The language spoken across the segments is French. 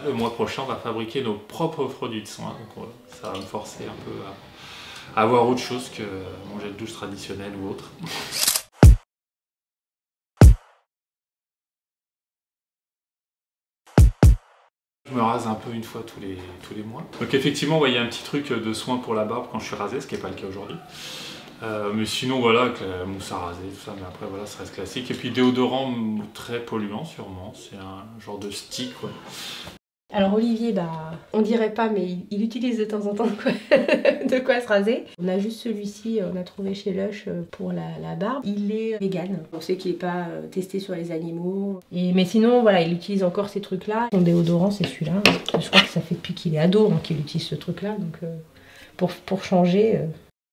Le mois prochain, on va fabriquer nos propres produits de soins, donc ça va me forcer un peu à avoir autre chose que mon gel douche traditionnel ou autre. Je me rase un peu une fois tous les mois. Donc effectivement, il y a un petit truc de soin pour la barbe quand je suis rasé, ce qui n'est pas le cas aujourd'hui. Mais sinon voilà, avec la mousse à raser, tout ça, mais après voilà, ça reste classique. Et puis déodorant très polluant sûrement, c'est un genre de stick quoi. Alors Olivier, on dirait pas, mais il utilise de temps en temps de quoi se raser. On a juste celui-ci, on a trouvé chez Lush pour la barbe. Il est vegan. On sait qu'il n'est pas testé sur les animaux. Mais sinon, voilà, il utilise encore ces trucs-là. Son déodorant, c'est celui-là. Je crois que ça fait depuis qu'il est ado qu'il utilise ce truc-là. Donc pour changer.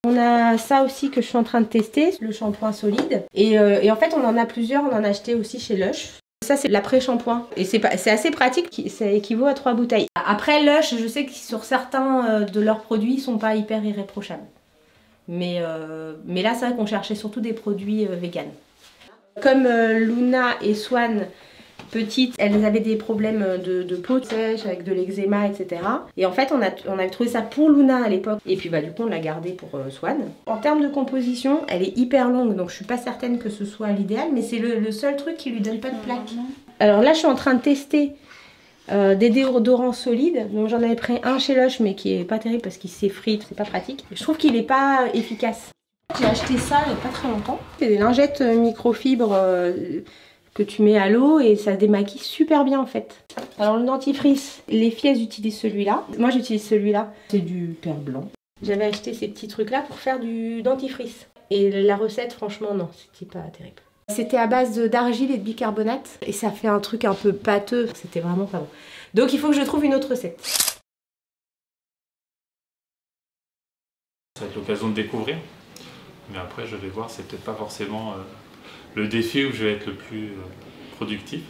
On a ça aussi que je suis en train de tester, le shampoing solide. Et en fait, on en a plusieurs. On en a acheté aussi chez Lush. Ça, c'est l'après-shampoing. Et c'est assez pratique, ça équivaut à 3 bouteilles. Après, Lush, je sais que sur certains de leurs produits, ils sont pas hyper irréprochables. Mais là, c'est vrai qu'on cherchait surtout des produits véganes. Comme Luna et Swan, petites, elles avaient des problèmes de peau sèche, avec de l'eczéma, etc. Et en fait, on avait trouvé ça pour Luna à l'époque. Et puis, du coup, on l'a gardé pour Swan. En termes de composition, elle est hyper longue, donc je suis pas certaine que ce soit l'idéal, mais c'est le seul truc qui lui donne pas de plaque. Alors là, je suis en train de tester des déodorants solides. Donc j'en avais pris un chez Lush, mais qui est pas terrible parce qu'il s'effrite, c'est pas pratique. Je trouve qu'il est pas efficace. J'ai acheté ça il y a pas très longtemps. C'est des lingettes microfibres que tu mets à l'eau et ça démaquille super bien en fait. Alors le dentifrice, les filles elles utilisent celui-là. Moi j'utilise celui-là. C'est du Père Blanc. J'avais acheté ces petits trucs là pour faire du dentifrice. Et la recette franchement non, c'était pas terrible. C'était à base d'argile et de bicarbonate et ça fait un truc un peu pâteux. C'était vraiment pas bon. Donc il faut que je trouve une autre recette. Ça va être l'occasion de découvrir. Mais après, je vais voir, c'est peut-être pas forcément le défi où je vais être le plus productif.